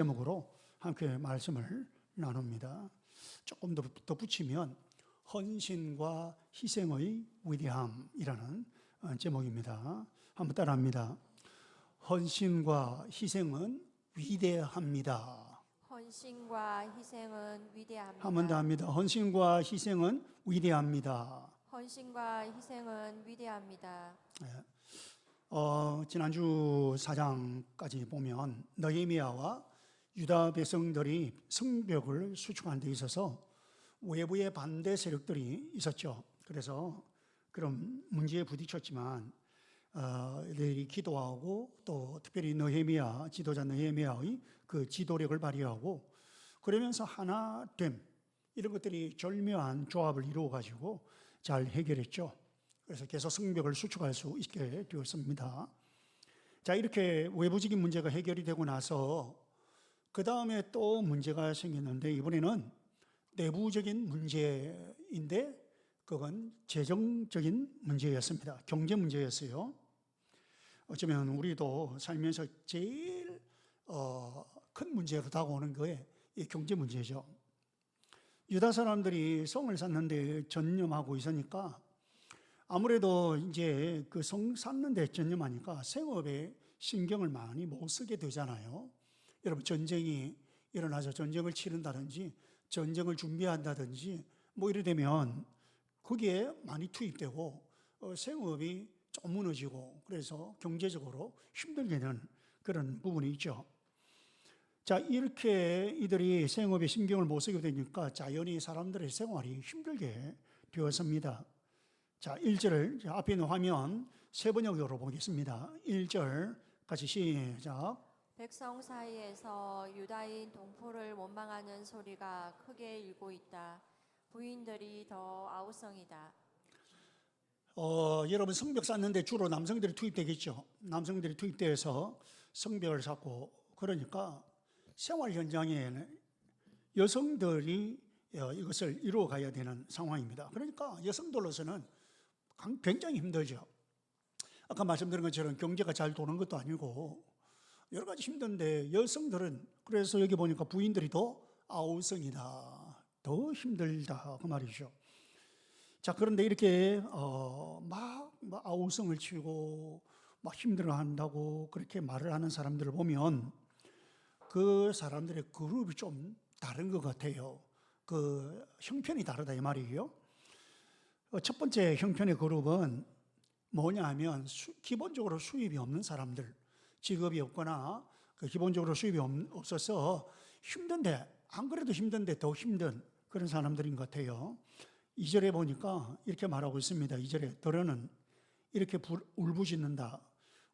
제목으로 함께 말씀을 나눕니다. 조금 더 덧붙이면 헌신과 희생의 위대함이라는 제목입니다. 한번 따라합니다. 헌신과 희생은 위대합니다. 헌신과 희생은 위대합니다. 한 번 더 합니다. 헌신과 희생은 위대합니다. 헌신과 희생은 위대합니다. 지난주 4장까지 보면 느헤미야와 유다 백성들이 성벽을 수축하는 데 있어서 외부의 반대 세력들이 있었죠. 그래서 그런 문제에 부딪혔지만 이들이 기도하고 또 특별히 느헤미야 지도자 느헤미야의 그 지도력을 발휘하고 그러면서 하나됨 이런 것들이 절묘한 조합을 이루어 가지고 잘 해결했죠. 그래서 계속 성벽을 수축할 수 있게 되었습니다. 자, 이렇게 외부적인 문제가 해결이 되고 나서 그 다음에 또 문제가 생겼는데 이번에는 내부적인 문제인데 그건 재정적인 문제였습니다. 경제 문제였어요. 어쩌면 우리도 살면서 제일 큰 문제로 다가오는 게 이 경제 문제죠. 유다 사람들이 성을 쌓는데 전념하고 있으니까 아무래도 이제 그 성 쌓는 데 전념하니까 생업에 신경을 많이 못 쓰게 되잖아요. 여러분 전쟁이 일어나서 전쟁을 치른다든지 전쟁을 준비한다든지 뭐 이래 되면 거기에 많이 투입되고 생업이 좀 무너지고 그래서 경제적으로 힘들게 되는 그런 부분이 있죠. 자, 이렇게 이들이 생업에 신경을 못 쓰게 되니까 자연히 사람들의 생활이 힘들게 되었습니다. 자, 1절을 앞에 있는 화면 세 번역으로 보겠습니다. 1절 같이 시작. 백성 사이에서 유다인 동포를 원망하는 소리가 크게 일고 있다. 부인들이 더 아우성이다. 여러분 성벽 쌓는데 주로 남성들이 투입되겠죠. 남성들이 투입돼서 성벽을 쌓고 그러니까 생활 현장에는 여성들이 이것을 이루어 가야 되는 상황입니다. 그러니까 여성들로서는 굉장히 힘들죠. 아까 말씀드린 것처럼 경제가 잘 도는 것도 아니고 여러 가지 힘든데 여성들은 그래서 여기 보니까 부인들이 더 아우성이다. 더 힘들다 그 말이죠. 자, 그런데 이렇게 막 아우성을 치고 막 힘들어한다고 그렇게 말을 하는 사람들을 보면 그 사람들의 그룹이 좀 다른 것 같아요. 그 형편이 다르다 이 말이에요. 첫 번째 형편의 그룹은 뭐냐 하면 기본적으로 수입이 없는 사람들, 직업이 없거나 기본적으로 수입이 없어서 힘든데 안 그래도 힘든데 더 힘든 그런 사람들인 것 같아요. 2절에 보니까 이렇게 말하고 있습니다. 2절에 더러는 이렇게 울부짖는다.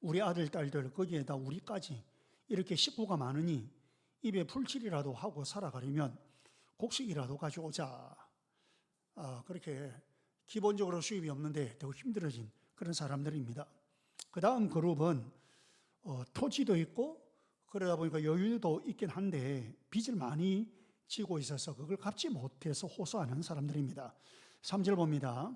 우리 아들 딸들 거기에다 우리까지 이렇게 식구가 많으니 입에 풀칠이라도 하고 살아가려면 곡식이라도 가져오자. 그렇게 기본적으로 수입이 없는데 더 힘들어진 그런 사람들입니다. 그 다음 그룹은 토지도 있고 그러다 보니까 여유도 있긴 한데 빚을 많이 지고 있어서 그걸 갚지 못해서 호소하는 사람들입니다. 3절 봅니다.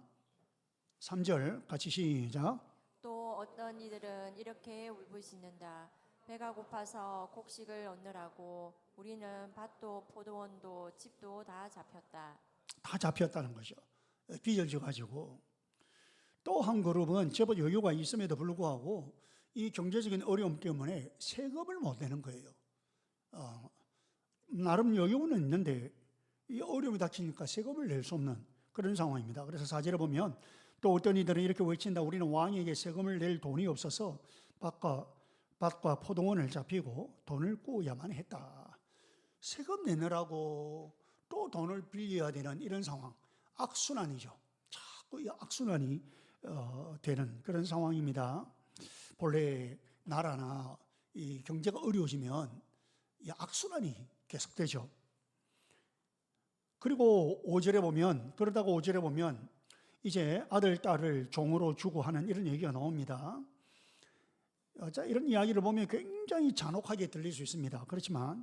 3절 같이 시작. 또 어떤 이들은 이렇게 울부짖는다. 배가 고파서 곡식을 얻느라고 우리는 밭도 포도원도 집도 다 잡혔다. 다 잡혔다는 거죠. 빚을 져가지고. 또 한 그룹은 제법 여유가 있음에도 불구하고 이 경제적인 어려움 때문에 세금을 못 내는 거예요. 나름 여유는 있는데 이 어려움이 닥치니까 세금을 낼 수 없는 그런 상황입니다. 그래서 4절에 보면 또 어떤 이들은 이렇게 외친다. 우리는 왕에게 세금을 낼 돈이 없어서 밭과 포도원을 잡히고 돈을 꾸어야만 했다. 세금 내느라고 또 돈을 빌려야 되는 이런 상황. 악순환이죠. 자꾸 이 악순환이 되는 그런 상황입니다. 본래 나라나 이 경제가 어려워지면 이 악순환이 계속되죠. 그리고 5절에 보면 그러다가 5절에 보면 이제 아들 딸을 종으로 주고 하는 이런 얘기가 나옵니다. 자, 이런 이야기를 보면 굉장히 잔혹하게 들릴 수 있습니다. 그렇지만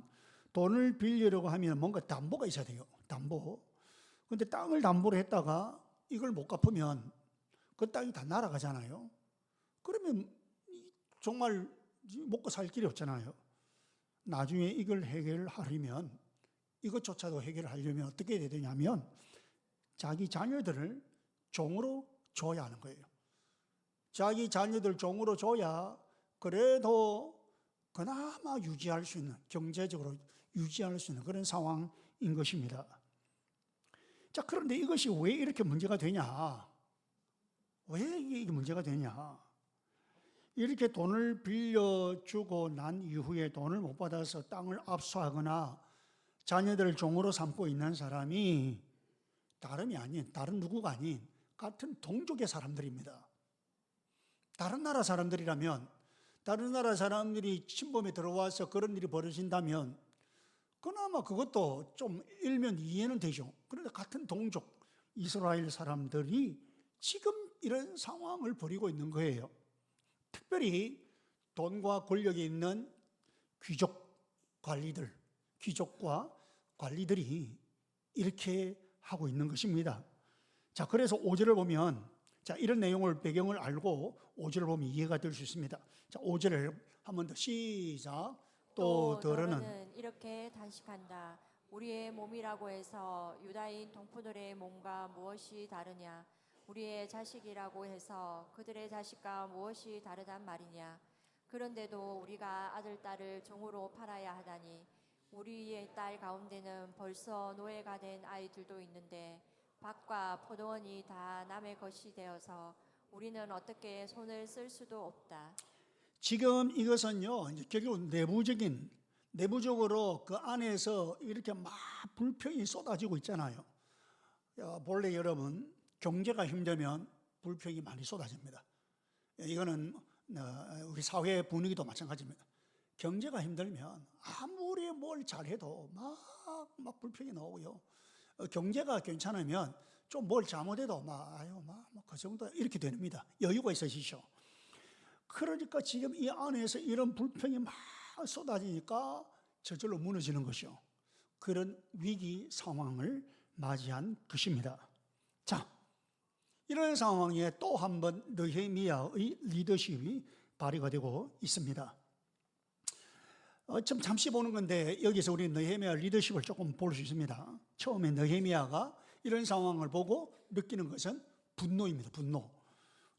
돈을 빌리려고 하면 뭔가 담보가 있어야 돼요. 담보. 근데 땅을 담보로 했다가 이걸 못 갚으면 그 땅이 다 날아가잖아요. 그러면 정말 먹고 살 길이 없잖아요. 나중에 이걸 해결하려면, 이것조차도 해결하려면 어떻게 해야 되냐면 자기 자녀들을 종으로 줘야 하는 거예요. 자기 자녀들 종으로 줘야 그래도 그나마 유지할 수 있는, 경제적으로 유지할 수 있는 그런 상황인 것입니다. 자, 그런데 이것이 왜 이렇게 문제가 되냐? 왜 이게 문제가 되냐? 이렇게 돈을 빌려주고 난 이후에 돈을 못 받아서 땅을 압수하거나 자녀들을 종으로 삼고 있는 사람이 다름이 아닌, 다른 누구가 아닌 같은 동족의 사람들입니다. 다른 나라 사람들이라면, 다른 나라 사람들이 침범에 들어와서 그런 일이 벌어진다면 그나마 그것도 좀 일면 이해는 되죠. 그런데 같은 동족 이스라엘 사람들이 지금 이런 상황을 벌이고 있는 거예요. 특별히 돈과 권력이 있는 귀족과 관리들이 이렇게 하고 있는 것입니다. 자, 그래서 5절을 보면, 자, 이런 내용을 배경을 알고 5절을 보면 이해가 될 수 있습니다. 자, 5절을 한 번 더 시작. 또 더러는 이렇게 단식한다. 우리의 몸이라고 해서 유다인 동포들의 몸과 무엇이 다르냐? 우리의 자식이라고 해서 그들의 자식과 무엇이 다르단 말이냐? 그런데도 우리가 아들, 딸을 종으로 팔아야 하다니 우리의 딸 가운데는 벌써 노예가 된 아이들도 있는데 밭과 포도원이 다 남의 것이 되어서 우리는 어떻게 손을 쓸 수도 없다. 지금 이것은요, 이제 결국 내부적으로 그 안에서 이렇게 막 불평이 쏟아지고 있잖아요. 본래 여러분, 경제가 힘들면 불평이 많이 쏟아집니다. 이거는 우리 사회 분위기도 마찬가지입니다. 경제가 힘들면 아무리 뭘 잘해도 막 불평이 나오고요. 경제가 괜찮으면 좀 뭘 잘못해도 그 정도 이렇게 됩니다. 여유가 있으시죠. 그러니까 지금 이 안에서 이런 불평이 막 쏟아지니까 저절로 무너지는 것이요. 그런 위기 상황을 맞이한 것입니다. 자, 이런 상황에 또 한 번 느헤미야의 리더십이 발휘가 되고 있습니다. 좀 잠시 보는 건데 여기서 우리 느헤미야 리더십을 조금 볼 수 있습니다. 처음에 느헤미야가 이런 상황을 보고 느끼는 것은 분노입니다. 분노.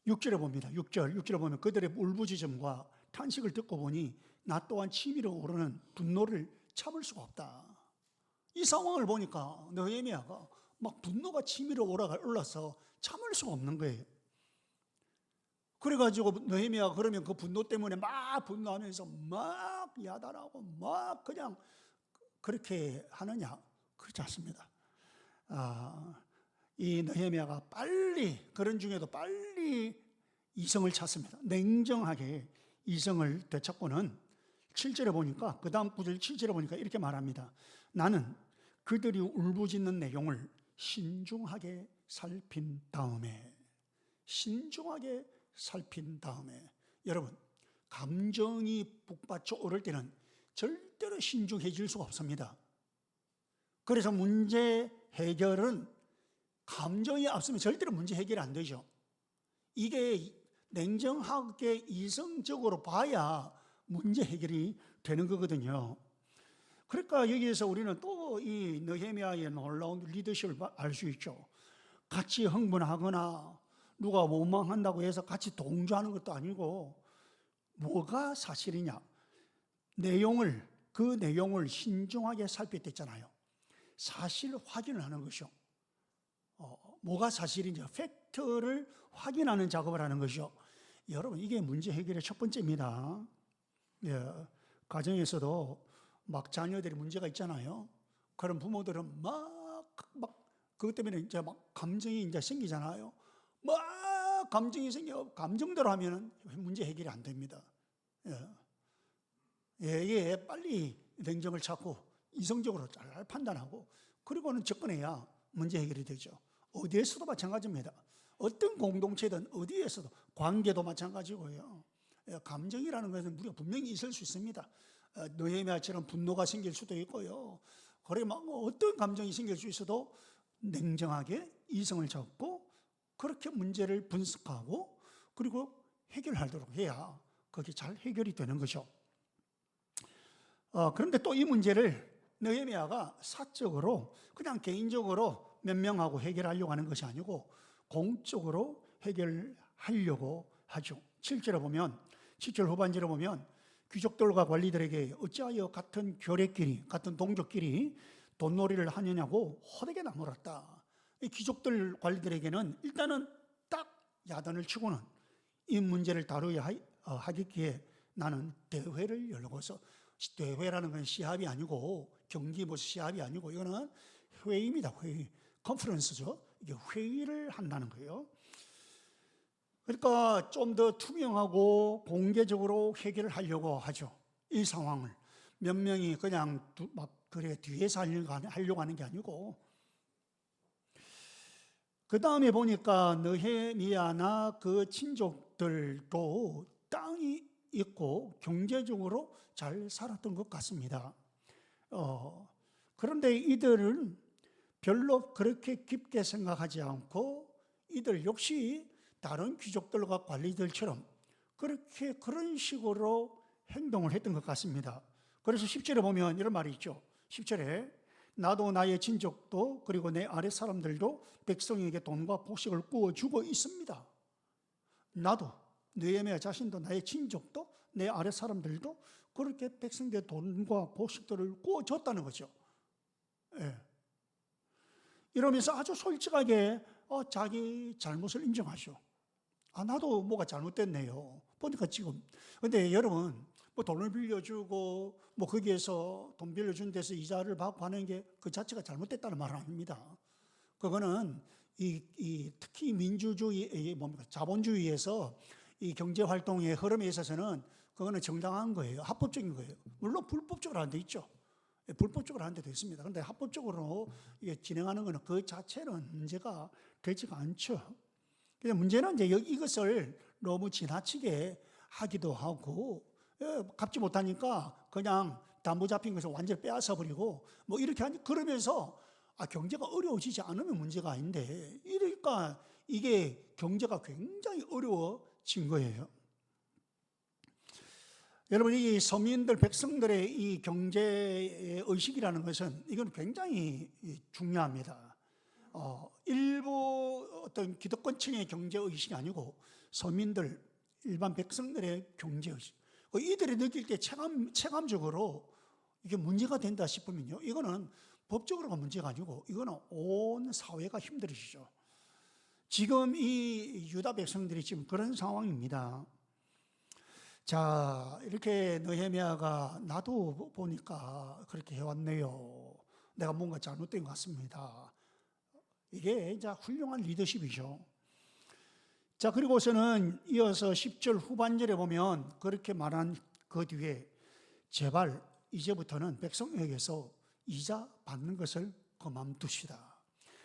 6절에 봅니다. 6절에 보면 그들의 울부짖음과 탄식을 듣고 보니 나 또한 치밀어 오르는 분노를 참을 수가 없다. 이 상황을 보니까 느헤미야가 막 분노가 치밀어 올라서 참을 수가 없는 거예요. 그래가지고 느헤미야가 그러면 그 분노 때문에 막 분노하면서 막 야단하고 막 그냥 그렇게 하느냐? 그렇지 않습니다. 이 느헤미야가 빨리, 그런 중에도 빨리 이성을 찾습니다. 냉정하게 이성을 되찾고는 7절에 보니까, 그 다음 구절 7절에 보니까 이렇게 말합니다. 나는 그들이 울부짖는 내용을 신중하게 살핀 다음에, 여러분, 감정이 북받쳐 오를 때는 절대로 신중해질 수가 없습니다. 그래서 문제 해결은 감정이 앞서면 절대로 문제 해결이 안 되죠. 이게 냉정하게 이성적으로 봐야 문제 해결이 되는 거거든요. 그러니까 여기에서 우리는 또 이 느헤미야의 놀라운 리더십을 알 수 있죠. 같이 흥분하거나 누가 원망한다고 해서 같이 동조하는 것도 아니고, 뭐가 사실이냐, 그 내용을 신중하게 살폈댔잖아요. 사실 확인을 하는 것이요. 뭐가 사실인지 팩트를 확인하는 작업을 하는 것이요. 여러분, 이게 문제 해결의 첫 번째입니다. 가정에서도 막 자녀들이 문제가 있잖아요. 그런 부모들은 그것 때문에 이제 막 감정이 이제 생기잖아요. 막 감정이 생겨 감정대로 하면은 문제 해결이 안 됩니다. 빨리 냉정을 찾고 이성적으로 잘 판단하고 그리고는 접근해야 문제 해결이 되죠. 어디에서도 마찬가지입니다. 어떤 공동체든 어디에서도, 관계도 마찬가지고요. 감정이라는 것은 우리가 분명히 있을 수 있습니다. 느헤미야처럼 분노가 생길 수도 있고요. 그래 막 어떤 감정이 생길 수 있어도 냉정하게 이성을 잡고 그렇게 문제를 분석하고 그리고 해결하도록 해야 그게 잘 해결이 되는 거죠. 그런데 또 이 문제를 느헤미야가 사적으로 그냥 개인적으로 몇 명하고 해결하려고 하는 것이 아니고 공적으로 해결하려고 하죠. 7절에 보면 7절 후반절에 보면 귀족들과 관리들에게 어찌하여 같은 교례끼리 같은 동족끼리 돈놀이를 하느냐고 호되게 나무랐다. 이 귀족들 관리들에게는 일단은 딱 야단을 치고는 이 문제를 다루어야 하겠기에 나는 대회를 열고서, 대회라는 건 시합이 아니고 경기무슨 시합이 아니고 이거는 회의입니다. 회의, 컨퍼런스죠. 이게 회의를 한다는 거예요. 그러니까 좀 더 투명하고 공개적으로 해결을 하려고 하죠. 이 상황을 몇 명이 그냥 막 그래 뒤에서 하려고 하는 게 아니고, 그 다음에 보니까 느헤미야나 그 친족들도 땅이 있고 경제적으로 잘 살았던 것 같습니다. 그런데 이들은 별로 그렇게 깊게 생각하지 않고 이들 역시 다른 귀족들과 관리들처럼 그런 식으로 행동을 했던 것 같습니다. 그래서 10절에 보면 이런 말이 있죠. 10절에 나도 나의 친족도 그리고 내 아랫 사람들도 백성에게 돈과 곡식을 구워주고 있습니다. 나도, 느헤미야 자신도 나의 친족도 내 아랫 사람들도 그렇게 백성에게 돈과 곡식들을 구워줬다는 거죠. 예. 이러면서 아주 솔직하게 자기 잘못을 인정하죠. 나도 뭐가 잘못됐네요. 보니까 지금. 근데 여러분, 뭐 돈을 빌려주고 뭐 거기에서 돈 빌려준 데서 이자를 받고 하는 게 그 자체가 잘못됐다는 말은 아닙니다. 그거는 특히 민주주의, 뭡니까, 자본주의에서 이 경제 활동의 흐름에 있어서는 그거는 정당한 거예요. 합법적인 거예요. 물론 불법적으로 한 데 있죠. 불법적으로 한 데도 있습니다. 그런데 합법적으로 이게 진행하는 거는 그 자체는 문제가 되지가 않죠. 그냥 문제는 이제 이것을 너무 지나치게 하기도 하고, 갚지 못하니까 그냥 담보 잡힌 것을 완전히 빼앗아 버리고 뭐 이렇게 하니, 그러면서 경제가 어려워지지 않으면 문제가 아닌데, 이러니까 이게 경제가 굉장히 어려워진 거예요. 여러분, 이 서민들, 백성들의 이 경제 의식이라는 것은 이건 굉장히 중요합니다. 일부 어떤 기득권층의 경제 의식이 아니고 서민들, 일반 백성들의 경제 의식, 이들이 느낄 때 체감적으로 이게 문제가 된다 싶으면요, 이거는 법적으로가 문제가 아니고 이거는 온 사회가 힘들어지죠. 지금 이 유다 백성들이 지금 그런 상황입니다. 자, 이렇게 느헤미야가 나도 보니까 그렇게 해왔네요. 내가 뭔가 잘못된 것 같습니다. 이게 이제 훌륭한 리더십이죠. 자, 그리고서는 이어서 10절 후반절에 보면 그렇게 말한 그 뒤에 제발 이제부터는 백성에게서 이자 받는 것을 그만두시다.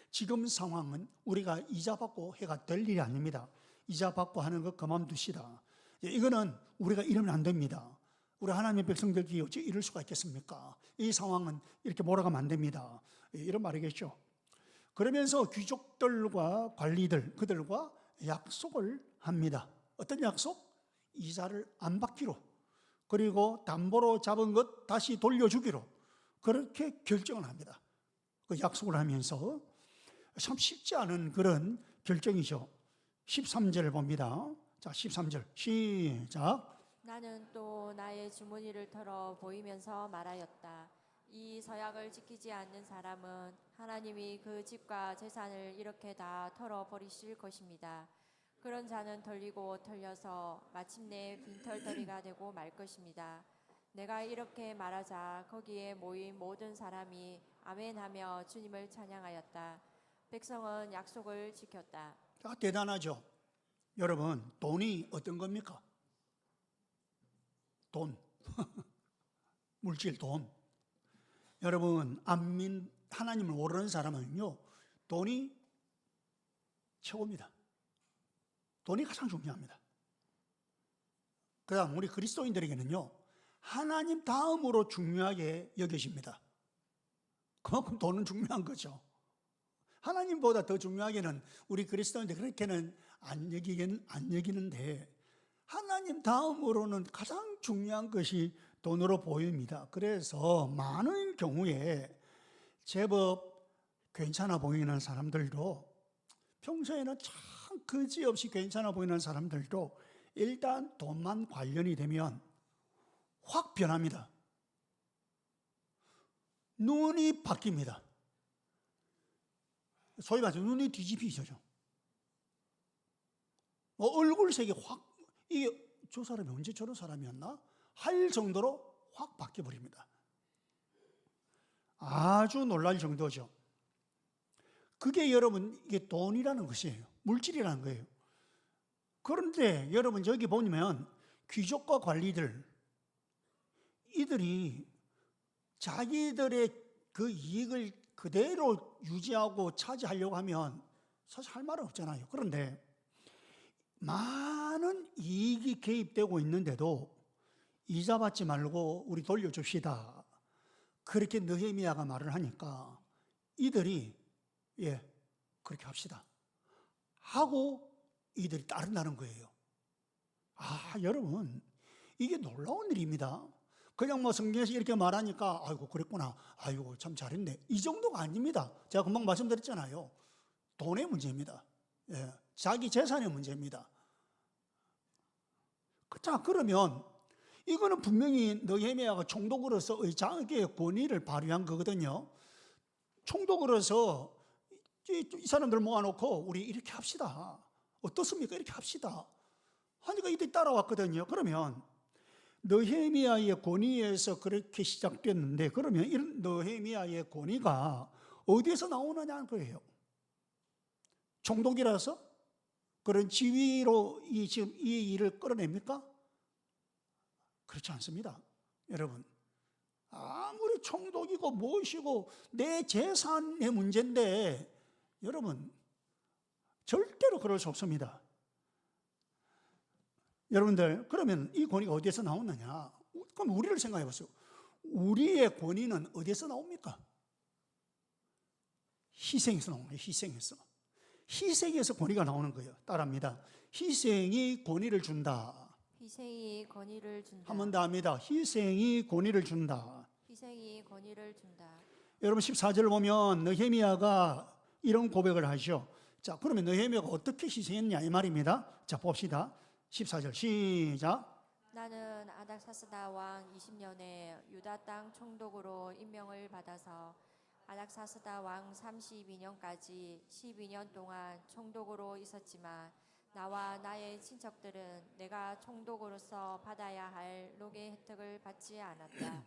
지금 상황은 우리가 이자 받고 해가 될 일이 아닙니다. 이자 받고 하는 거 그만두시다. 이거는 우리가 이러면 안 됩니다. 우리 하나님의 백성들이 어찌 이럴 수가 있겠습니까? 이 상황은 이렇게 몰아가면 안 됩니다. 이런 말이겠죠. 그러면서 귀족들과 관리들, 그들과 약속을 합니다. 어떤 약속? 이자를 안 받기로, 그리고 담보로 잡은 것 다시 돌려주기로, 그렇게 결정을 합니다. 그 약속을 하면서 참 쉽지 않은 그런 결정이죠. 13절을 봅니다. 자, 13절 시작. 나는 또 나의 주머니를 털어 보이면서 말하였다. 이 서약을 지키지 않는 사람은 하나님이 그 집과 재산을 이렇게 다 털어버리실 것입니다. 그런 자는 털리고 털려서 마침내 빈털터리가 되고 말 것입니다. 내가 이렇게 말하자 거기에 모인 모든 사람이 아멘하며 주님을 찬양하였다. 백성은 약속을 지켰다. 대단하죠. 여러분, 돈이 어떤 겁니까? 돈. 물질, 돈. 여러분, 하나님을 모르는 사람은요, 돈이 최고입니다. 돈이 가장 중요합니다. 그 다음 우리 그리스도인들에게는요, 하나님 다음으로 중요하게 여겨집니다. 그만큼 돈은 중요한 거죠. 하나님보다 더 중요하게는 우리 그리스도인들 그렇게는 안 여기는데, 하나님 다음으로는 가장 중요한 것이 돈으로 보입니다. 그래서 많은 경우에 제법 괜찮아 보이는 사람들도, 평소에는 참 그지없이 괜찮아 보이는 사람들도 일단 돈만 관련이 되면 확 변합니다. 눈이 바뀝니다. 소위 말해서 눈이 뒤집히죠. 얼굴색이 확, 이게 저 사람이 언제 저런 사람이었나? 할 정도로 확 바뀌어버립니다. 아주 놀랄 정도죠. 그게 여러분, 이게 돈이라는 것이에요. 물질이라는 거예요. 그런데 여러분, 여기 보면 귀족과 관리들, 이들이 자기들의 그 이익을 그대로 유지하고 차지하려고 하면 사실 할 말은 없잖아요. 그런데 많은 이익이 개입되고 있는데도 이자 받지 말고 우리 돌려줍시다, 그렇게 느헤미야가 말을 하니까 이들이 그렇게 합시다 하고 이들이 따른다는 거예요. 여러분, 이게 놀라운 일입니다. 그냥 뭐 성경에서 이렇게 말하니까 아이고 그랬구나, 아이고 참 잘했네, 이 정도가 아닙니다. 제가 금방 말씀드렸잖아요. 돈의 문제입니다. 자기 재산의 문제입니다. 자, 그러면 이거는 분명히 느헤미야가 총독으로서 자기의 권위를 발휘한 거거든요. 총독으로서 이 사람들 모아놓고 우리 이렇게 합시다, 어떻습니까? 이렇게 합시다 하니까 이들이 따라왔거든요. 그러면 느헤미야의 권위에서 그렇게 시작됐는데, 그러면 이런 느헤미야의 권위가 어디에서 나오느냐는 거예요. 총독이라서 그런 지위로 지금 이 일을 끌어냅니까? 그렇지 않습니다. 여러분, 아무리 총독이고 무엇이고 내 재산의 문제인데 여러분, 절대로 그럴 수 없습니다. 여러분들, 그러면 이 권위가 어디에서 나오느냐? 그럼 우리를 생각해 보세요. 우리의 권위는 어디에서 나옵니까? 희생에서 나오는 거예요. 희생에서 권위가 나오는 거예요. 따라합니다. 희생이 권위를 준다. 희생이 권위를 준다. 한 번 더 합니다. 희생이 권위를 준다. 희생이 권위를 준다. 여러분, 14절 보면 느헤미야가 이런 고백을 하죠. 자, 그러면 느헤미야가 어떻게 희생했냐 이 말입니다. 자, 봅시다. 14절 시작. 나는 아닥사스다 왕 20년에 유다 땅 총독으로 임명을 받아서 아닥사스다 왕 32년까지 12년 동안 총독으로 있었지만 나와 나의 친척들은 내가 총독으로서 받아야 할 녹의 혜택을 받지 않았다.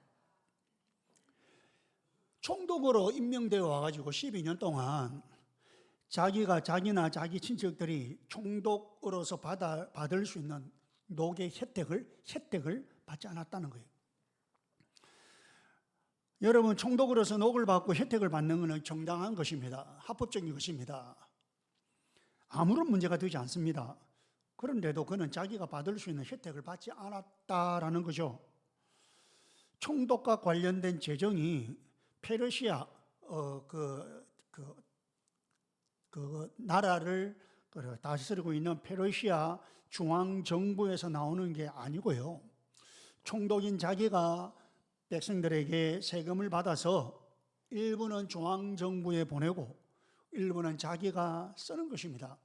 총독으로 임명되어 와가지고 12년 동안 자기나 자기 친척들이 총독으로서 받을 수 있는 녹의 혜택을 받지 않았다는 거예요. 여러분, 총독으로서 녹을 받고 혜택을 받는 것은 정당한 것입니다. 합법적인 것입니다. 아무런 문제가 되지 않습니다. 그런데도 그는 자기가 받을 수 있는 혜택을 받지 않았다라는 거죠. 총독과 관련된 재정이 페르시아 그 나라를 다스리고 있는 페르시아 중앙정부에서 나오는 게 아니고요. 총독인 자기가 백성들에게 세금을 받아서 일부는 중앙정부에 보내고 일부는 자기가 쓰는 것입니다.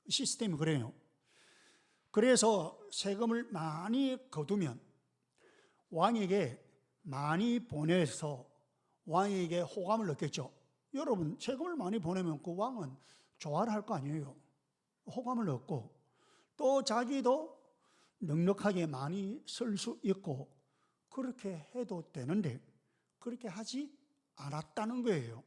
시스템이 그래요. 그래서 세금을 많이 거두면 왕에게 많이 보내서 왕에게 호감을 얻겠죠. 여러분, 세금을 많이 보내면 그 왕은 좋아를 할 거 아니에요. 호감을 얻고 또 자기도 넉넉하게 많이 쓸 수 있고 그렇게 해도 되는데 그렇게 하지 않았다는 거예요.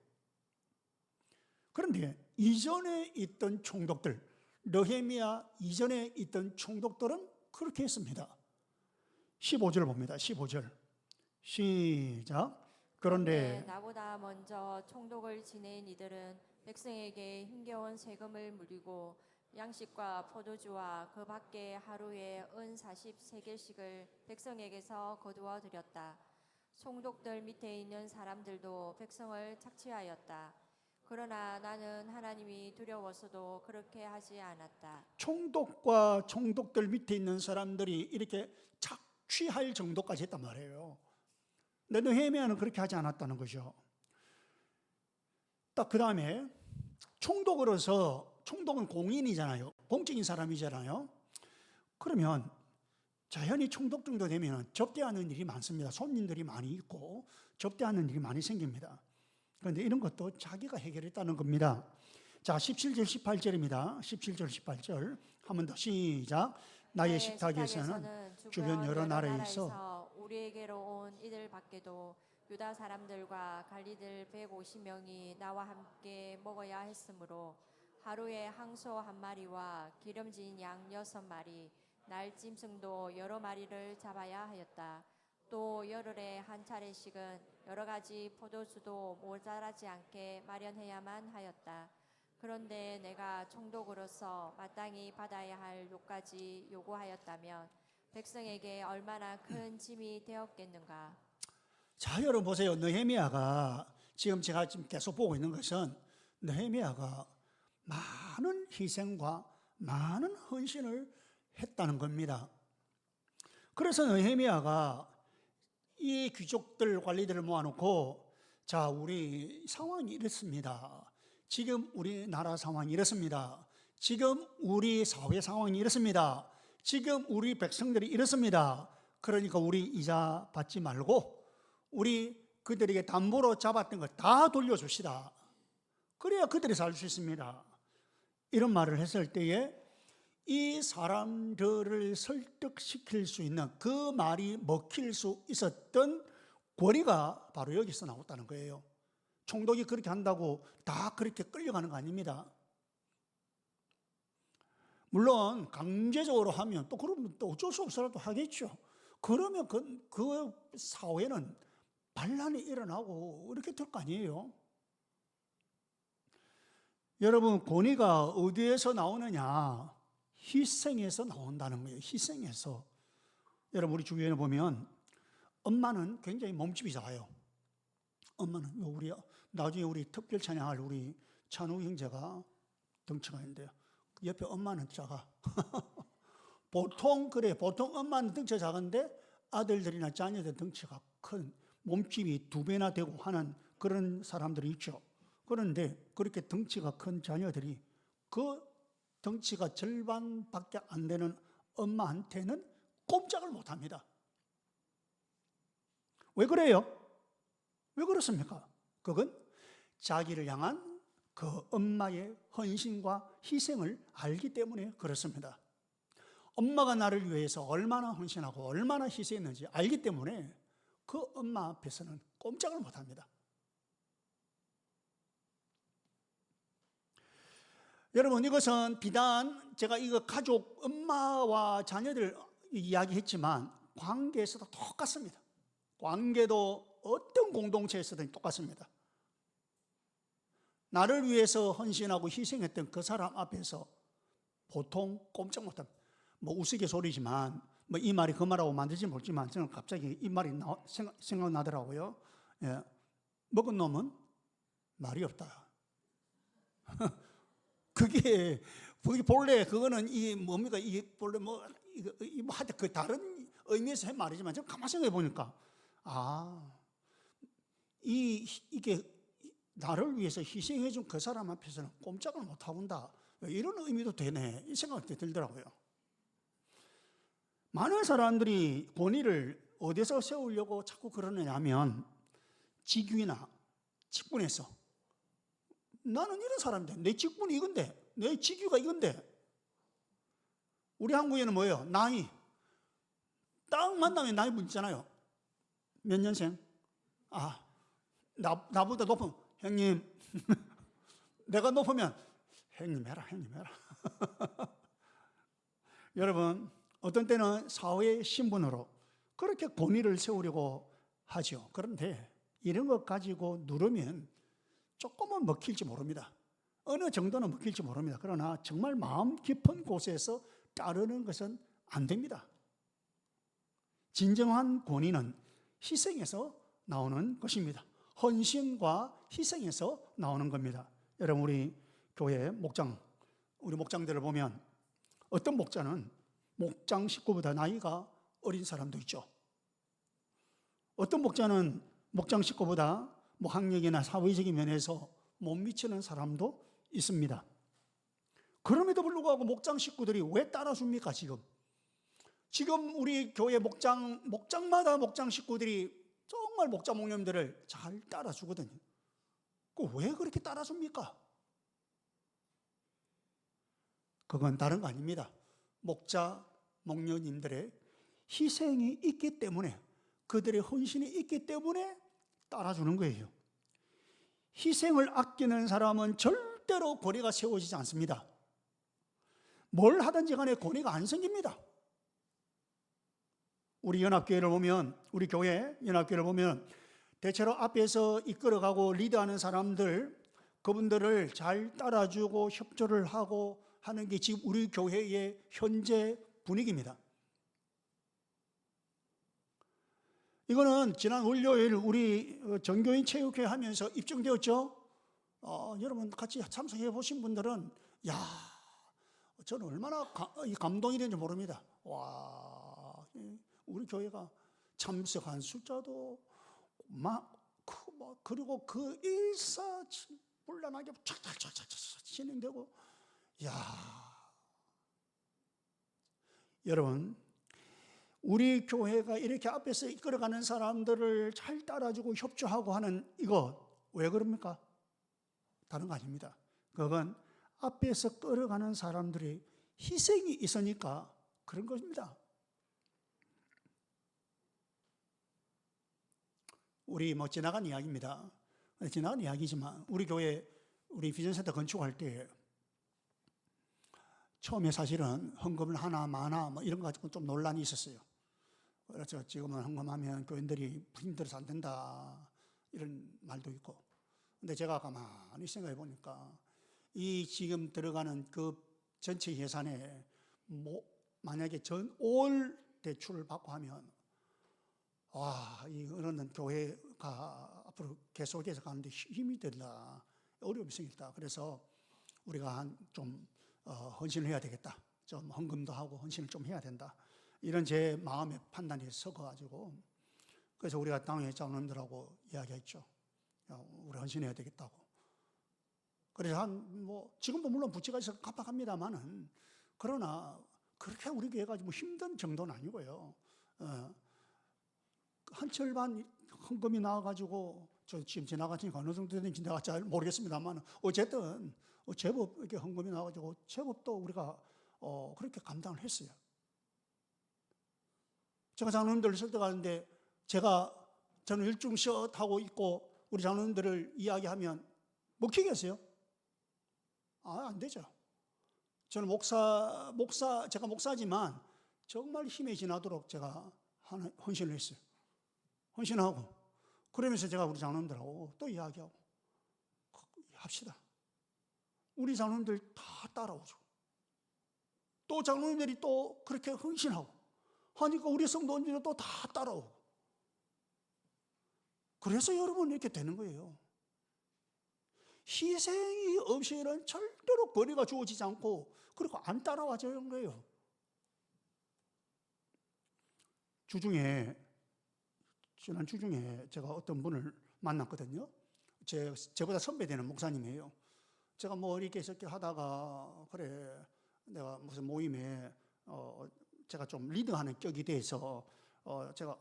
그런데 이전에 있던 총독들, 느헤미야 이전에 있던 총독들은 그렇게 했습니다. 15절 봅니다. 15절 시작. 그런데 나보다 먼저 총독을 지낸 이들은 백성에게 힘겨운 세금을 물리고 양식과 포도주와 그 밖에 하루에 은 40세겔씩을 백성에게서 거두어 드렸다. 총독들 밑에 있는 사람들도 백성을 착취하였다. 그러나 나는 하나님이 두려워서도 그렇게 하지 않았다. 총독과 총독들 밑에 있는 사람들이 이렇게 취할 정도까지 했단 말이에요. 근데 느헤미야는 그렇게 하지 않았다는 거죠. 딱 그 다음에 총독으로서, 총독은 공인이잖아요. 공적인 사람이잖아요. 그러면 자연히 총독 정도 되면 접대하는 일이 많습니다. 손님들이 많이 있고 접대하는 일이 많이 생깁니다. 그런데 이런 것도 자기가 해결했다는 겁니다. 자, 17절 18절입니다. 17절 18절 한 번 더 시작. 나의 식탁에서는 주변 여러 나라에서 우리에게로 온 이들 밖에도 유다 사람들과 갈리들 150명이 나와 함께 먹어야 했으므로 하루에 항소 한 마리와 기름진 양 6마리, 날짐승도 여러 마리를 잡아야 하였다. 또 열흘에 한 차례씩은 여러 가지 포도주도 모자라지 않게 마련해야만 하였다. 그런데 내가 총독으로서 마땅히 받아야 할 요까지 요구하였다면 백성에게 얼마나 큰 짐이 되었겠는가. 자, 여러분 보세요. 느헤미야가 지금 제가 지금 계속 보고 있는 것은 느헤미야가 많은 희생과 많은 헌신을 했다는 겁니다. 그래서 느헤미야가 이 귀족들 관리들을 모아놓고 자, 우리 상황이 이렇습니다. 지금 우리나라 상황이 이렇습니다. 지금 우리 사회 상황이 이렇습니다. 지금 우리 백성들이 이렇습니다. 그러니까 우리 이자 받지 말고 우리 그들에게 담보로 잡았던 걸 다 돌려줍시다. 그래야 그들이 살 수 있습니다. 이런 말을 했을 때에 이 사람들을 설득시킬 수 있는 그 말이 먹힐 수 있었던 권위가 바로 여기서 나왔다는 거예요. 총독이 그렇게 한다고 다 그렇게 끌려가는 거 아닙니다. 물론 강제적으로 하면 또 그러면 또 어쩔 수 없어라도 하겠죠. 그러면 그 사회는 반란이 일어나고 이렇게 될 거 아니에요. 여러분, 권위가 어디에서 나오느냐? 희생에서 나온다는 거예요. 희생에서. 여러분, 우리 주위에 보면 엄마는 굉장히 몸집이 작아요. 엄마는 우리 나중에 우리 특별 찬양할 우리 찬우 형제가 덩치가 있는데요. 옆에 엄마는 작아. 보통 엄마는 덩치가 작은데 아들들이나 자녀들 덩치가 큰 몸집이 2배나 되고 하는 그런 사람들이 있죠. 그런데 그렇게 덩치가 큰 자녀들이 그 덩치가 절반밖에 안 되는 엄마한테는 꼼짝을 못합니다. 왜 그래요? 왜 그렇습니까? 그건 자기를 향한 그 엄마의 헌신과 희생을 알기 때문에 그렇습니다. 엄마가 나를 위해서 얼마나 헌신하고 얼마나 희생했는지 알기 때문에 그 엄마 앞에서는 꼼짝을 못합니다. 여러분, 이것은 비단 제가 이거 가족, 엄마와 자녀들 이야기했지만 관계에서도 똑같습니다. 관계도 어떤 공동체에서든 똑같습니다. 나를 위해서 헌신하고 희생했던 그 사람 앞에서 보통 꼼짝 못합니다. 뭐 우스갯소리지만 뭐 이 말이 그 말하고 만들지 모르지만 저는 갑자기 이 말이 생각나더라고요. 예. 먹은 놈은 말이 없다. 그게 본래 그거는 이 뭡니까? 이게 본래 이거 하여튼 그 다른 의미에서 한 말이지만 좀 가만 생각해 보니까 이게 나를 위해서 희생해 준 그 사람 앞에서는 꼼짝을 못 하본다. 이런 의미도 되네. 이 생각이 들더라고요. 많은 사람들이 권위를 어디서 세우려고 자꾸 그러느냐 하면 직위나 직분에서 나는 이런 사람인데 내 직분이 이건데 내 직위가 이건데 우리 한국에는 뭐예요? 나이 딱 만나면 나이 묻잖아요. 몇 년생? 나보다 높은 형님 내가 높으면 형님 해라. 여러분, 어떤 때는 사회의 신분으로 그렇게 권위를 세우려고 하죠. 그런데 이런 것 가지고 누르면 조금은 먹힐지 모릅니다. 어느 정도는 먹힐지 모릅니다. 그러나 정말 마음 깊은 곳에서 따르는 것은 안 됩니다. 진정한 권위는 희생에서 나오는 것입니다. 헌신과 희생에서 나오는 겁니다. 여러분, 우리 교회 우리 목장들을 보면 어떤 목자는 목장 식구보다 나이가 어린 사람도 있죠. 어떤 목자는 목장 식구보다 뭐 학력이나 사회적인 면에서 못 미치는 사람도 있습니다. 그럼에도 불구하고 목장 식구들이 왜 따라줍니까? 지금 우리 교회 목장마다 목장 식구들이 정말 목자 목녀님들을 잘 따라주거든요. 왜 그렇게 따라줍니까? 그건 다른 거 아닙니다. 목자 목녀님들의 희생이 있기 때문에, 그들의 헌신이 있기 때문에 따라주는 거예요. 희생을 아끼는 사람은 절대로 고뇌가 세워지지 않습니다. 뭘 하든지 간에 고뇌가 안 생깁니다. 우리 연합교회를 보면, 우리 교회 연합교회를 보면 대체로 앞에서 이끌어가고 리드하는 사람들, 그분들을 잘 따라주고 협조를 하고 하는 게 지금 우리 교회의 현재 분위기입니다. 이거는 지난 월요일 우리 전교인 체육회 하면서 입증되었죠. 여러분 같이 참석해 보신 분들은 저는 얼마나 감동이 되는지 모릅니다. 우리 교회가 참석한 숫자도 그리고 그 일사불란하게 착착착착 진행되고, 여러분, 우리 교회가 이렇게 앞에서 이끌어가는 사람들을 잘 따라주고 협조하고 하는 이거 왜 그럽니까? 다른 거 아닙니다. 그건 앞에서 끌어가는 사람들의 희생이 있으니까 그런 것입니다. 우리 지나간 이야기입니다. 지나간 이야기지만 우리 교회 우리 비전센터 건축할 때 처음에 사실은 헌금을 하나 마나 이런 거 가지고 좀 논란이 있었어요. 그래서 지금은 헌금하면 교인들이 힘들어서 안 된다 이런 말도 있고, 근데 제가 가만히 생각해 보니까 이 지금 들어가는 그 전체 예산에 만약에 올 대출을 받고 하면 이거는 교회가 앞으로 계속해서 가는데 힘이 된다, 어려움이 생긴다. 그래서 우리가 좀 헌신을 해야 되겠다, 좀 헌금도 하고 헌신을 좀 해야 된다, 이런 제 마음의 판단이 섞어가지고, 그래서 우리가 당회 장로님들하고 이야기했죠. 우리 헌신해야 되겠다고. 그래서 지금도 물론 부채가 있어서 깜빡합니다만은, 그러나 그렇게 우리 교회가 힘든 정도는 아니고요. 한 철반 헌금이 나와가지고, 저 지금 지나가니까 어느 정도 되는지 내가 잘 모르겠습니다만, 어쨌든 제법 이렇게 헌금이 나와가지고 제법 또 우리가 그렇게 감당을 했어요. 제가 장로님들을 설득하는데 저는 일중시엇 하고 있고 우리 장로님들을 이야기하면 먹히겠어요? 안 되죠. 저는 제가 목사지만 정말 힘이 지나도록 제가 헌신을 했어요. 헌신하고, 그러면서 제가 우리 장로님들하고 또 이야기하고 합시다. 우리 장로님들 다 따라오죠. 또 장로님들이 또 그렇게 헌신하고 하니까 우리 성도님들이 또 다 따라오고, 그래서 여러분 이렇게 되는 거예요. 희생이 없이는 절대로 거리가 주어지지 않고, 그리고 안 따라와주는 거예요. 지난 주중에 제가 어떤 분을 만났거든요. 제보다 선배되는 목사님이에요. 제가 이렇게 저렇게 하다가, 그래 내가 무슨 모임에 제가 좀 리드하는 격이 돼서 제가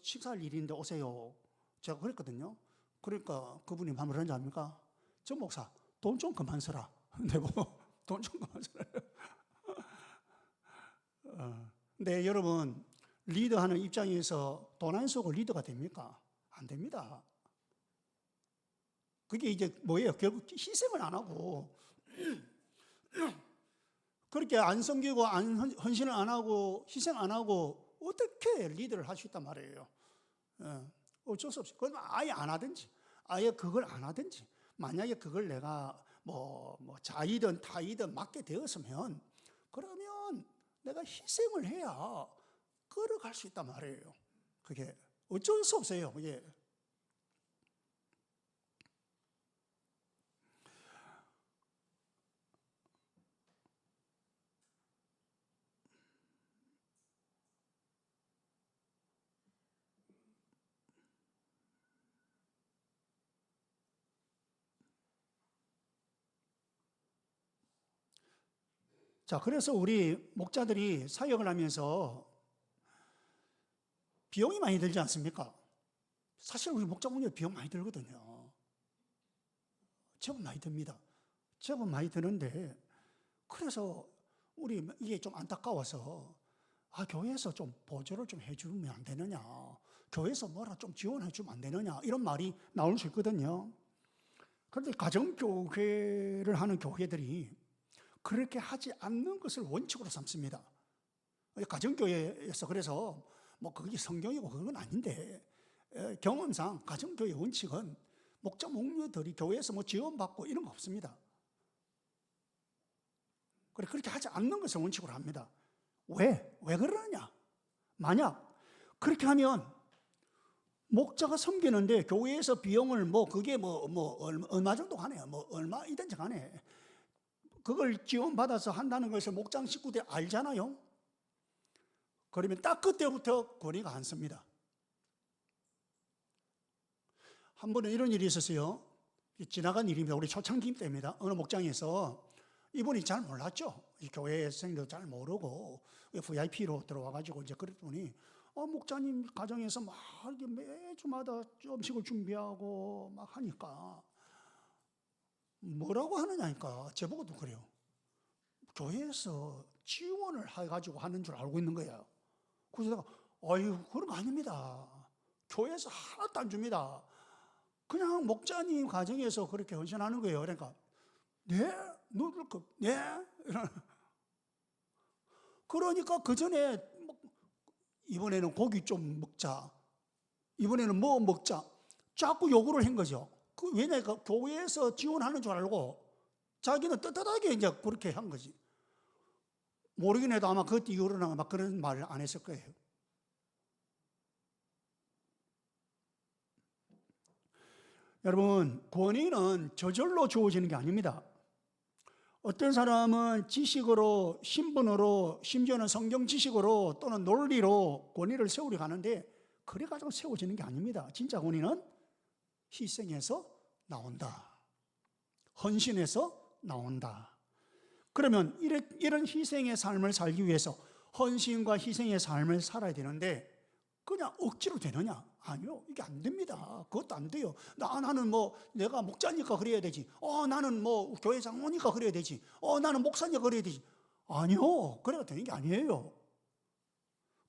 식사할 일인데 오세요, 제가 그랬거든요. 그러니까 그분이 뭐라 하는지 압니까? 저 목사 돈 좀 그만 써라. 내보고 돈 좀 그만 써라. 근데 여러분, 리드하는 입장에서 돈 안 쓰고 리더가 됩니까? 안 됩니다. 그게 이제 뭐예요? 결국 희생을 안 하고 그렇게 안 섬기고 헌신을 안 하고 희생 안 하고 어떻게 리더를 할 수 있단 말이에요. 어쩔 수 없이. 그건 아예 안 하든지, 아예 그걸 안 하든지, 만약에 그걸 내가 자이든 타이든 맡게 되었으면, 그러면 내가 희생을 해야 걸어갈 수 있단 말이에요. 그게 어쩔 수 없어요. 그게. 자, 그래서 우리 목자들이 사역을 하면서 비용이 많이 들지 않습니까? 사실 우리 목자분들 비용 많이 들거든요. 제법 많이 듭니다. 제법 많이 드는데, 그래서 우리 이게 좀 안타까워서 교회에서 좀 보조를 좀 해주면 안 되느냐, 교회에서 뭐라 좀 지원해 주면 안 되느냐, 이런 말이 나올 수 있거든요. 그런데 가정교회를 하는 교회들이 그렇게 하지 않는 것을 원칙으로 삼습니다. 가정교회에서 그래서 뭐 그게 성경이고 그건 아닌데, 경험상 가정교회 원칙은 목자 목녀들이 교회에서 뭐 지원받고 이런 거 없습니다. 그렇게 하지 않는 것을 원칙으로 합니다. 왜 그러느냐? 만약 그렇게 하면 목자가 섬기는데 교회에서 비용을 그게 얼마 정도 가네요. 얼마이든지 가네. 그걸 지원받아서 한다는 것을 목장 식구들이 알잖아요. 그러면 딱 그때부터 권위가 안 섭니다. 한 번은 이런 일이 있었어요. 지나간 일입니다. 우리 초창기 때입니다. 어느 목장에서 이분이 잘 몰랐죠. 이 교회 생도 잘 모르고 VIP로 들어와가지고 이제 그랬더니 목자님 가정에서 막 이렇게 매주마다 음식을 준비하고 막 하니까 뭐라고 하느냐니까 제보고도 그래요. 교회에서 지원을 해가지고 하는 줄 알고 있는 거예요. 그래서 내가 그런 거 아닙니다. 교회에서 하나도 안 줍니다. 그냥 목자님 가정에서 그렇게 헌신하는 거예요. 그러니까 네? 네? 그러니까 그 전에 이번에는 고기 좀 먹자, 이번에는 뭐 먹자, 자꾸 요구를 한 거죠. 왜냐니까 교회에서 지원하는 줄 알고 자기는 떳떳하게 이제 그렇게 한 거지. 모르긴 해도 아마 그것 이후로는 막 그런 말을 안 했을 거예요. 여러분, 권위는 저절로 주어지는 게 아닙니다. 어떤 사람은 지식으로, 신분으로, 심지어는 성경 지식으로 또는 논리로 권위를 세우려 하는데 그래가지고 세워지는 게 아닙니다. 진짜 권위는 희생에서 나온다. 헌신에서 나온다. 그러면 이런 희생의 삶을 살기 위해서 헌신과 희생의 삶을 살아야 되는데 그냥 억지로 되느냐? 아니요, 이게 안 됩니다. 그것도 안 돼요. 나는 내가 목자니까 그래야 되지. 나는 교회 장로니까 그래야 되지. 나는 목사니까 그래야 되지. 아니요, 그래야 되는 게 아니에요.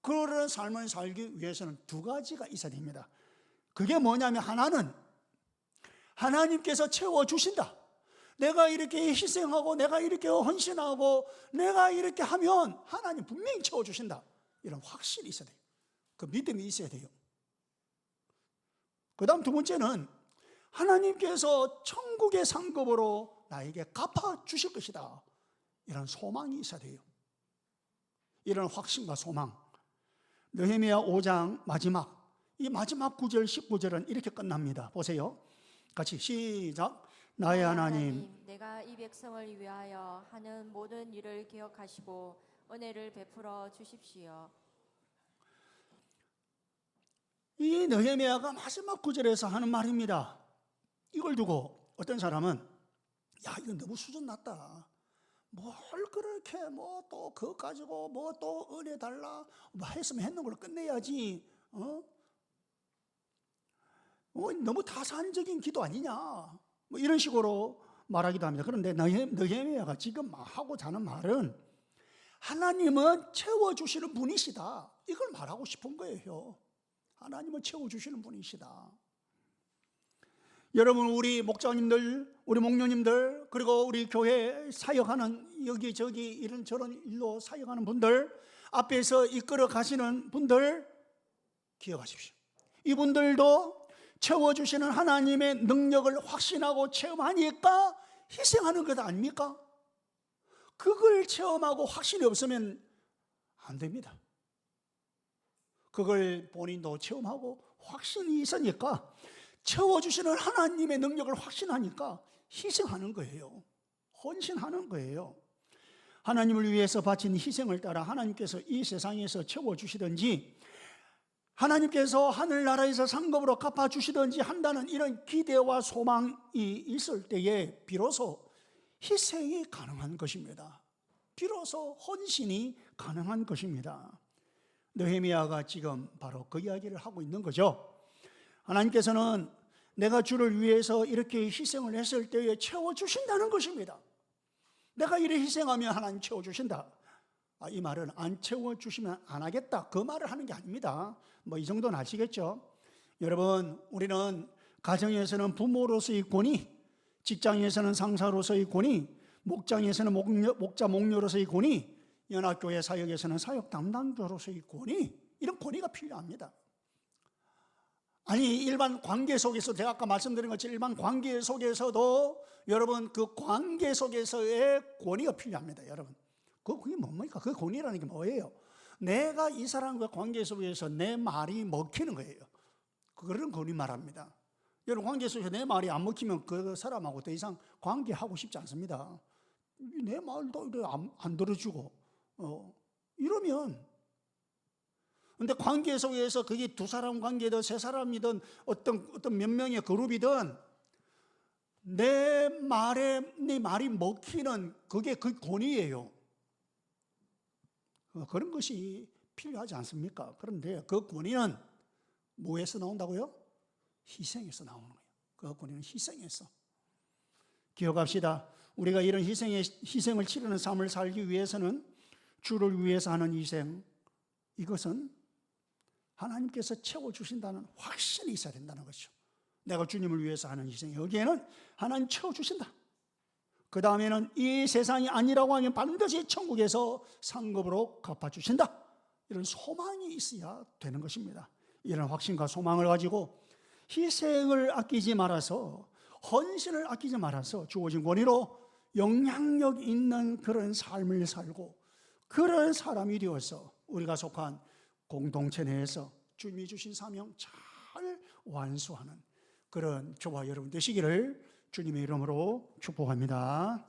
그런 삶을 살기 위해서는 두 가지가 있어야 됩니다. 그게 뭐냐면 하나는 하나님께서 채워주신다. 내가 이렇게 희생하고 내가 이렇게 헌신하고 내가 이렇게 하면 하나님 분명히 채워주신다. 이런 확신이 있어야 돼요. 그 믿음이 있어야 돼요. 그 다음 두 번째는 하나님께서 천국의 상급으로 나에게 갚아주실 것이다. 이런 소망이 있어야 돼요. 이런 확신과 소망. 느헤미야 5장 마지막, 이 마지막 9절 19절은 이렇게 끝납니다. 보세요. 같이 시작. 나의 하나님, 내가 이 백성을 위하여 하는 모든 일을 기억하시고 은혜를 베풀어 주십시오. 이 느헤미야가 마지막 구절에서 하는 말입니다. 이걸 두고 어떤 사람은 이거 너무 수준 낮다. 뭘 그렇게 또 그거 가지고 또 은혜 달라 했으면 했는 걸로 끝내야지. 너무 타산적인 기도 아니냐. 이런 식으로 말하기도 합니다. 그런데 느헤미야가 지금 하고자 하는 말은 하나님은 채워주시는 분이시다. 이걸 말하고 싶은 거예요. 하나님은 채워주시는 분이시다. 여러분, 우리 목자님들, 우리 목녀님들, 그리고 우리 교회 사역하는 여기저기 이런저런 일로 사역하는 분들, 앞에서 이끌어 가시는 분들 기억하십시오. 이분들도 채워주시는 하나님의 능력을 확신하고 체험하니까 희생하는 것 아닙니까? 그걸 체험하고 확신이 없으면 안 됩니다. 그걸 본인도 체험하고 확신이 있으니까 채워주시는 하나님의 능력을 확신하니까 희생하는 거예요. 헌신하는 거예요. 하나님을 위해서 바친 희생을 따라 하나님께서 이 세상에서 채워주시든지 하나님께서 하늘나라에서 상급으로 갚아주시든지 한다는 이런 기대와 소망이 있을 때에 비로소 희생이 가능한 것입니다. 비로소 헌신이 가능한 것입니다. 느헤미야가 지금 바로 그 이야기를 하고 있는 거죠. 하나님께서는 내가 주를 위해서 이렇게 희생을 했을 때에 채워주신다는 것입니다. 내가 이래 희생하면 하나님 채워주신다. 이 말은 안 채워주시면 안 하겠다, 그 말을 하는 게 아닙니다. 뭐 이 정도는 아시겠죠? 여러분, 우리는 가정에서는 부모로서의 권위, 직장에서는 상사로서의 권위, 목장에서는 목자 목녀로서의 권위, 연합교회 사역에서는 사역 담당자로서의 권위, 이런 권위가 필요합니다. 아니, 일반 관계 속에서, 제가 아까 말씀드린 것처럼 일반 관계 속에서도 여러분 그 관계 속에서의 권위가 필요합니다. 여러분, 그게 뭡니까? 그 권위라는 게 뭐예요? 내가 이 사람과 관계 속에서 내 말이 먹히는 거예요. 그런 권위 말합니다. 여러분, 관계 속에서 내 말이 안 먹히면 그 사람하고 더 이상 관계하고 싶지 않습니다. 내 말도 안 들어주고 이러면, 근데 관계 속에서 그게 두 사람 관계든 세 사람이든 어떤 몇 명의 그룹이든 내 말이 먹히는 그게 그 권위예요. 그런 것이 필요하지 않습니까? 그런데 그 권위는 뭐에서 나온다고요? 희생에서 나오는 거예요. 그 권위는 희생에서. 기억합시다. 우리가 이런 희생을 치르는 삶을 살기 위해서는 주를 위해서 하는 희생, 이것은 하나님께서 채워주신다는 확신이 있어야 된다는 것이죠. 내가 주님을 위해서 하는 희생, 여기에는 하나님 채워주신다. 그 다음에는 이 세상이 아니라고 하면 반드시 천국에서 상급으로 갚아주신다. 이런 소망이 있어야 되는 것입니다. 이런 확신과 소망을 가지고 희생을 아끼지 말아서, 헌신을 아끼지 말아서 주어진 권위로 영향력 있는 그런 삶을 살고, 그런 사람이 되어서 우리가 속한 공동체 내에서 주님이 주신 사명 잘 완수하는 그런 저와 여러분 되시기를 주님의 이름으로 축복합니다.